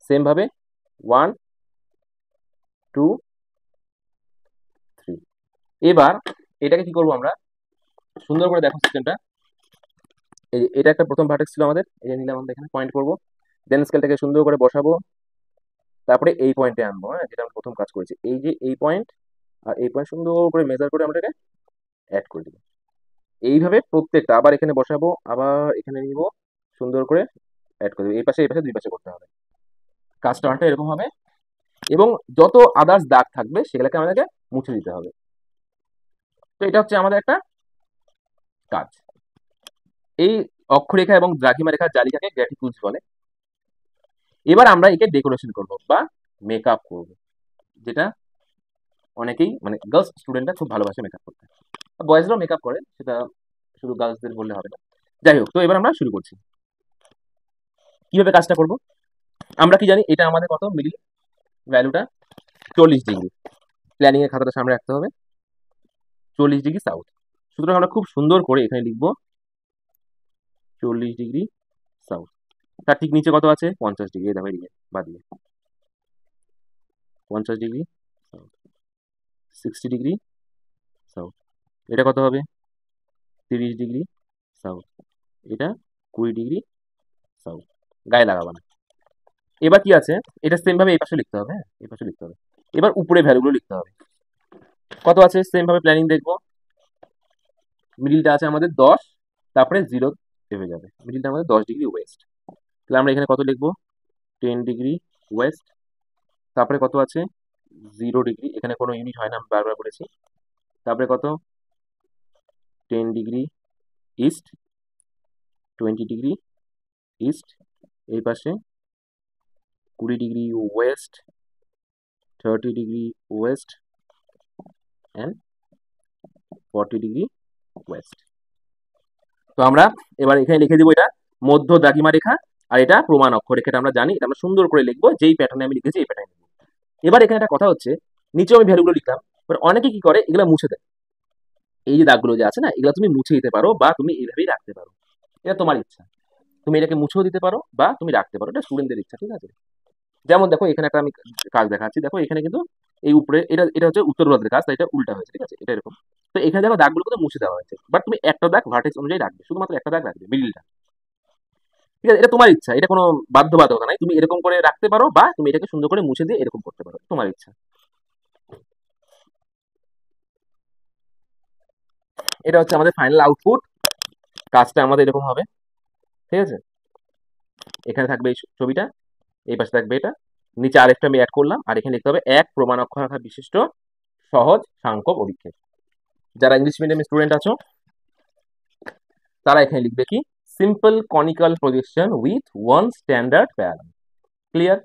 সেম ভাবে 1 2 3। এবার এটাকে কি করবো আমরা, সুন্দর করে দেখো সিস্টেমটা। এই যে এটা একটা প্রথম ভার্টেক্স ছিল আমাদের, এই যে নিলাম আমরা এখানে পয়েন্ট করবো, দেন স্কেলটাকে সুন্দর করে বসাবো, তারপরে এই পয়েন্টে আনবো, হ্যাঁ, যেটা আমরা প্রথম কাজ করেছি, এই যে এই পয়েন্ট আর এই পয়েন্ট সুন্দর করে মেজার করে আমরা এটা অ্যাড করে দিব। এইভাবে প্রত্যেকটা আবার এখানে বসাবো, আবার এখানে নিব, সুন্দর করে অ্যাড করে দেবো, এই পাশে দুই পাশে করতে হবে। কাজটা অনেকটা এরকম হবে, এবং যত আদার্স দাগ থাকবে সেগুলোকে আমাদেরকে মুছে দিতে হবে। তো এটা হচ্ছে আমাদের একটা কাজ। এই অক্ষরেখা এবং দ্রাঘিমা রেখার জালিকাকে গ্র্যাটিটিউডস বলে। এবার আমরা একে ডেকোরেশন করব বা মেকআপ করব, যেটা অনেকেই মানে গার্লস স্টুডেন্টরা খুব ভালোবাসে মেকআপ করতে, বয়েজরাও মেকআপ করে, সেটা শুধু গার্লসদের বললে হবে না। যাই হোক, তো এবার আমরা শুরু করছি। কিভাবে কাজটা করব? আমরা কি জানি এটা আমাদের কত মিডিল ভ্যালুটা 40 ডিগ্রি, প্ল্যানিং এর খাতাটা সামনে রাখতে হবে, 40 ডিগ্রি সাউথ। সুতরাং আমরা খুব সুন্দর করে এখানে লিখবো 40 ডিগ্রি সাউথ। তার ঠিক নিচে কত আছে? 50 ডিগ্রি, দেখো এদিকে বাদ দিয়ে 50 ডিগ্রি সাউথ, 60 ডিগ্রি সাউথ। এটা কত হবে? 30 ডিগ্রি সাউথ। এটা 20 ডিগ্রি সাউথ। গায়ে লাগাবো না। এবার কি আছে, এটা সেম ভাবে এই পাশে লিখতে হবে, হ্যাঁ, এই পাশে লিখতে হবে। এবার উপরে ভ্যালুগুলো লিখতে হবে, কত আছে সেম ভাবে প্ল্যানিং দেখবো। মিডিলটা আছে আমাদের 10, তারপরে 0 হয়ে যাবে, মিডিলটা আমাদের 10 ডিগ্রি ওয়েস্ট। তাহলে আমরা এখানে কত লিখবো? 10 ডিগ্রি ওয়েস্ট, তারপরে কত আছে? 0 ডিগ্রি, এখানে কোনো ইউনিট হয় না, আমি বারবার বলেছি। তারপরে কত? 10 ডিগ্রি ইস্ট, 20 ডিগ্রি ইস্ট, এই পাশে 20 degree West, 30 degree West and 40 degree West. তো আমরা এবার এখানে লিখে দিব এটা মধ্য দ্রাঘিমা রেখা, আর এটা প্রমাণ অক্ষরেখা, এটা আমরা জানি, এটা আমরা সুন্দর করে লিখবো, যেই প্যাটার্নে আমি লিখেছি এই প্যাটার্নে লিখবো। এবার এখানে একটা কথা হচ্ছে, নিচেও আমি ভ্যালুগুলো লিখলাম, এবার অনেকে কি করে এগুলো মুছে দেয়, এই যে দাগগুলো যে আছে না, এগুলো তুমি মুছে দিতে পারো বা তুমি এইভাবেই রাখতে পারো। এটা তোমার ইচ্ছা, তুমি এটাকে মুছেও দিতে পারো বা তুমি রাখতে পারো, এটা স্টুডেন্টদের ইচ্ছা, ঠিক আছে। যেমন দেখো এখানে একটা আমি কাজ দেখাচ্ছি, দেখো এখানে কিন্তু এই উপরে এটা এটা হচ্ছে উত্তর গোলার্ধের কাজ, তাই এটা উল্টা হয়েছে, ঠিক আছে, এটা এরকম। তো এখানে দেখো দাগগুলো কিন্তু মুছে দেওয়া হয়েছে, বাট তুমি একটা দাগ ভার্টেক্স অনুযায়ী রাখবে, শুধুমাত্র একটা দাগ রাখবে মিডিলটা, ঠিক আছে। এটা তোমার ইচ্ছা, এটা কোনো বাধ্যবাধকতা নাই, তুমি এরকম করে রাখতে পারো বা তুমি এটাকে সুন্দর করে মুছে দিয়ে এরকম করতে পারো, তোমার ইচ্ছা। এটা হচ্ছে আমাদের ফাইনাল আউটপুট, কাজটা আমাদের এরকম হবে, ঠিক আছে। এখানে থাকবে এই ছবিটা, এই পাশে থাকবে এটা, নিচে আরেকটা আমি অ্যাড করলাম, আর এখানে লিখতে হবে এক প্রমাণ অক্ষর আকার বিশিষ্ট সহজ সাংখ্যক অভিক্ষেপ। যারা ইংলিশ মিডিয়াম স্টুডেন্ট আছো তারা এখানে লিখবে কি, simple conical projection with one standard parallel. Clear?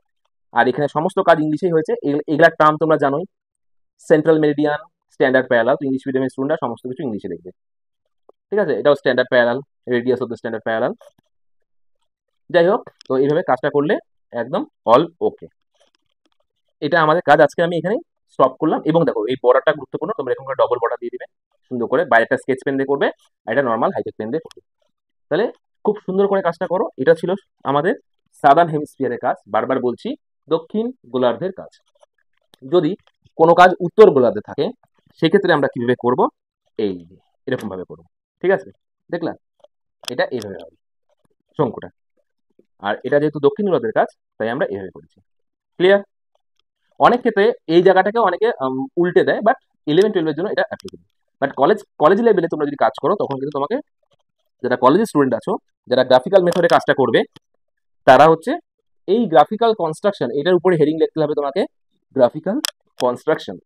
আর এখানে সমস্ত কাজ ইংলিশেই হয়েছে, এগুলার টার্ম তোমরা জানোই, central meridian, standard parallel, English মিডিয়ামের স্টুডেন্টরা সমস্ত কিছু ইংলিশে লিখবে, ঠিক আছে। এটাও standard parallel, radius of the standard parallel. যাই হোক, তো এইভাবে কাজটা করলে একদম অল ওকে। এটা আমাদের কাজ, আজকে আমি এখানে স্টপ করলাম। এবং দেখো এই বর্ডারটা গুরুত্বপূর্ণ, তোমরা এরকম করে ডবল বর্ডার দিয়ে দিবে সুন্দর করে, বাইরেটা স্কেচ পেন দিয়ে করবে আর এটা নর্মাল হাইটেক পেন দিয়ে করবে, তাহলে খুব সুন্দর করে কাজটা করো। এটা ছিল আমাদের সাদার্ন হেমিস্ফিয়ারের কাজ, বারবার বলছি দক্ষিণ গোলার্ধের কাজ। যদি কোনো কাজ উত্তর গোলার্ধে থাকে সেক্ষেত্রে আমরা কিভাবে করব, এই এরকম ভাবে করবো, ঠিক আছে। দেখলা, এটা এইভাবে হবে শঙ্কুটা, আর এটা যেহেতু দক্ষিণ গোলার্ধের কাজ তাই আমরা এভাবে করেছি। ক্লিয়ার? অনেক ক্ষেত্রে এই জায়গাটাকে অনেকে উল্টে দেয়, বাট 11-12 জন্য এটা অ্যাপ্লিকেবল। বাট কলেজ লেভেলে তোমরা যদি কাজ করো তখন কিন্তু তোমাকে, যারা কলেজের স্টুডেন্ট আছো, যারা গ্রাফিক্যাল মেথডে কাজটা করবে, তারা হচ্ছে এই গ্রাফিক্যাল কনস্ট্রাকশন, এটার উপরে হেডিং লিখতে হবে তোমাকে, গ্রাফিক্যাল কনস্ট্রাকশন।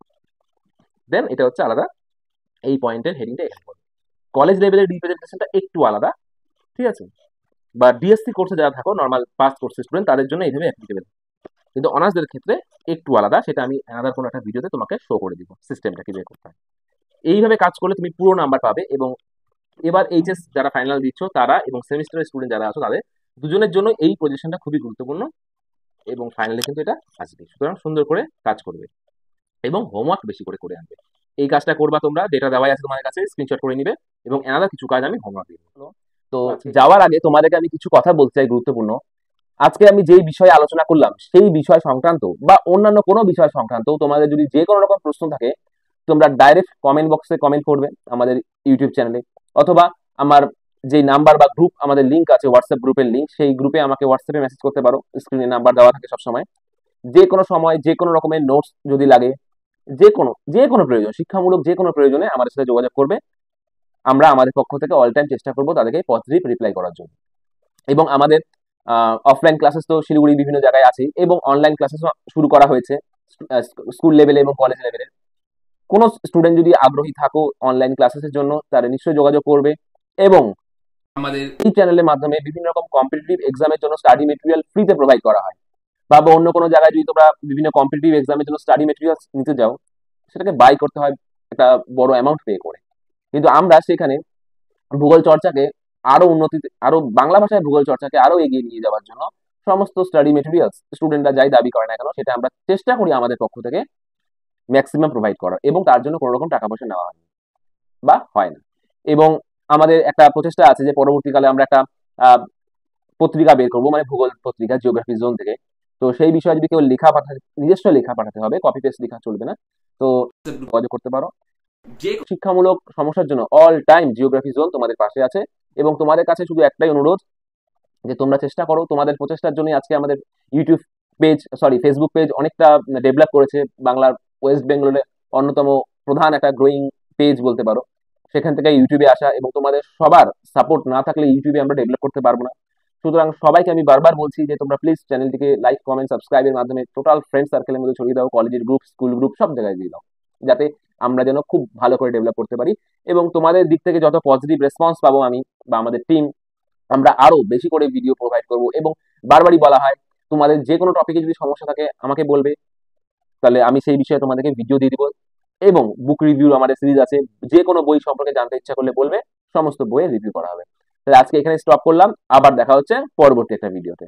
দেন এটা হচ্ছে আলাদা, এই পয়েন্টের হেডিংটা এখানে করবে। কলেজ লেভেলের রিপ্রেজেন্টেশনটা একটু আলাদা, ঠিক আছে। বা ডিএসসি কোর্সে যারা থাকো, নর্মাল পাস কোর্সের স্টুডেন্ট, তাদের জন্য এইভাবে অ্যাপ্লিকেবল। কিন্তু অনার্সদের ক্ষেত্রে একটু আলাদা, সেটা আমি আলাদা কোনো একটা ভিডিওতে তোমাকে শো করে দিব সিস্টেমটা কিভাবে করতে হয়। এইভাবে কাজ করলে তুমি পুরো নাম্বার পাবে। এবং এবার এইচএস যারা ফাইনাল দিচ্ছ তারা এবং সেমিস্টারের স্টুডেন্ট যারা আছো তাদের দুজনের জন্য এই পজিশনটা খুবই গুরুত্বপূর্ণ, এবং ফাইনালে কিন্তু এটা আসবে। সুতরাং সুন্দর করে কাজ করবে এবং হোমওয়ার্ক বেশি করে করে আনবে। এই কাজটা করবা তোমরা, ডেটা দেওয়াই আছে তোমার কাছে, স্ক্রিনশট করে নিবে, এবং এনাদার কিছু কাজ আমি হোমওয়ার্ক দিব। তো যাওয়ার আগে তোমাদেরকে আমি কিছু কথা বলতে চাই গুরুত্বপূর্ণ। আজকে আমি যেই বিষয়ে আলোচনা করলাম সেই বিষয় সংক্রান্ত বা অন্যান্য কোনো বিষয় সংক্রান্ত তোমাদের যদি যে কোনো রকম প্রশ্ন থাকে, তোমরা ডাইরেক্ট কমেন্ট বক্সে কমেন্ট করবে আমাদের ইউটিউব চ্যানেলে, অথবা আমার যে নাম্বার বা গ্রুপ, আমাদের লিঙ্ক আছে হোয়াটসঅ্যাপ গ্রুপের লিঙ্ক, সেই গ্রুপে আমাকে হোয়াটসঅ্যাপে মেসেজ করতে পারো, স্ক্রিনে নাম্বার দেওয়া থাকে সবসময়। যে কোনো সময় যে কোনো রকমের নোটস যদি লাগে, যে কোনো প্রয়োজন, শিক্ষামূলক যে কোনো প্রয়োজনে আমাদের সাথে যোগাযোগ করবে। আমরা আমাদের পক্ষ থেকে অল টাইম চেষ্টা করবো তাদেরকে পজিটিভ রিপ্লাই করার জন্য। এবং আমাদের অফলাইন ক্লাসেস তো শিলিগুড়ি বিভিন্ন জায়গায় আছে, এবং অনলাইন ক্লাসেস শুরু করা হয়েছে স্কুল লেভেলে এবং কলেজ লেভেলে। কোনো স্টুডেন্ট যদি আগ্রহী থাকো অনলাইন ক্লাসেসের জন্য, তারা নিশ্চয়ই যোগাযোগ করবে। এবং আমাদের এই চ্যানেলের মাধ্যমে বিভিন্ন রকম কম্পিটিটিভ এক্সামের জন্য স্টাডি মেটেরিয়াল ফ্রিতে প্রোভাইড করা হয়। বা অন্য কোনো জায়গায় যদি তোমরা বিভিন্ন কম্পিটিটিভ এক্সামের জন্য স্টাডি মেটেরিয়াল নিতে যাও, সেটাকে বাই করতে হয় একটা বড় অ্যামাউন্ট পে করে। কিন্তু আমরা সেখানে ভূগোল চর্চাকে আরো উন্নতিতে, আরো বাংলা ভাষায় ভূগোল চর্চাকে আরো এগিয়ে নিয়ে যাওয়ার জন্য সমস্ত স্টাডি মেটেরিয়ালস স্টুডেন্টরা যাই দাবি করে না কেন, সেটা আমরা চেষ্টা করি আমাদের পক্ষ থেকে ম্যাক্সিমাম প্রোভাইড করার, এবং তার জন্য কোনো রকম টাকা পয়সা নেওয়া হয় বা হয় না। এবং আমাদের একটা প্রচেষ্টা আছে যে পরবর্তীকালে আমরা একটা পত্রিকা বের করবো, মানে ভূগোল পত্রিকা, জিওগ্রাফি জোন থেকে। তো সেই বিষয়ে যদি কেউ লেখা পাঠাতে, নিজস্ব লেখা পাঠাতে হবে, কপি পেস্ট লেখা চলবে না। তো যোগাযোগ করতে পারো। যে শিক্ষামূলক সমস্যার জন্য অল টাইম জিওগ্রাফি জোন তোমাদের পাশে আছে। এবং তোমাদের কাছে শুধু একটাই অনুরোধ, যে তোমরা চেষ্টা করো, তোমাদের প্রচেষ্টার জন্য আজকে আমাদের YouTube page, sorry Facebook page অনেকটা ডেভেলপ করেছে। বাংলার ওয়েস্ট বেঙ্গলের অন্যতম প্রধান একটা গ্রোয়িং পেজ বলতে পারো, সেখান থেকে ইউটিউবে আসা। এবং তোমাদের সবার সাপোর্ট না থাকলে ইউটিউবে আমরা ডেভেলপ করতে পারবো না। সুতরাং সবাইকে আমি বারবার বলছি যে তোমরা প্লিজ চ্যানেলটিকে লাইক, কমেন্ট, সাবস্ক্রাইবের মাধ্যমে টোটাল ফ্রেন্ড সার্কেলের মধ্যে ছড়িয়ে দাও, কলেজের গ্রুপ, স্কুল গ্রুপ, সব জায়গায় দিয়ে দাও, যাতে আমরা যেন খুব ভালো করে ডেভেলপ করতে পারি। এবং তোমাদের দিক থেকে যত পজিটিভ রেসপন্স পাবো আমি বা আমাদের টিম, আমরা আরো বেশি করে ভিডিও প্রোভাইড করব। এবং বারবারই বলা হয়, তোমাদের যে কোনো টপিকে যদি সমস্যা থাকে আমাকে বলবে, তাহলে আমি সেই বিষয়ে তোমাদেরকে ভিডিও দিয়ে দিব। এবং বুক রিভিউ আমাদের সিরিজ আছে, যে কোনো বই সম্পর্কে জানতে ইচ্ছা করলে বলবে, সমস্ত বইয়ের রিভিউ করা হবে। তাহলে আজকে এখানে স্টপ করলাম, আবার দেখা হচ্ছে পরবর্তী একটা ভিডিওতে।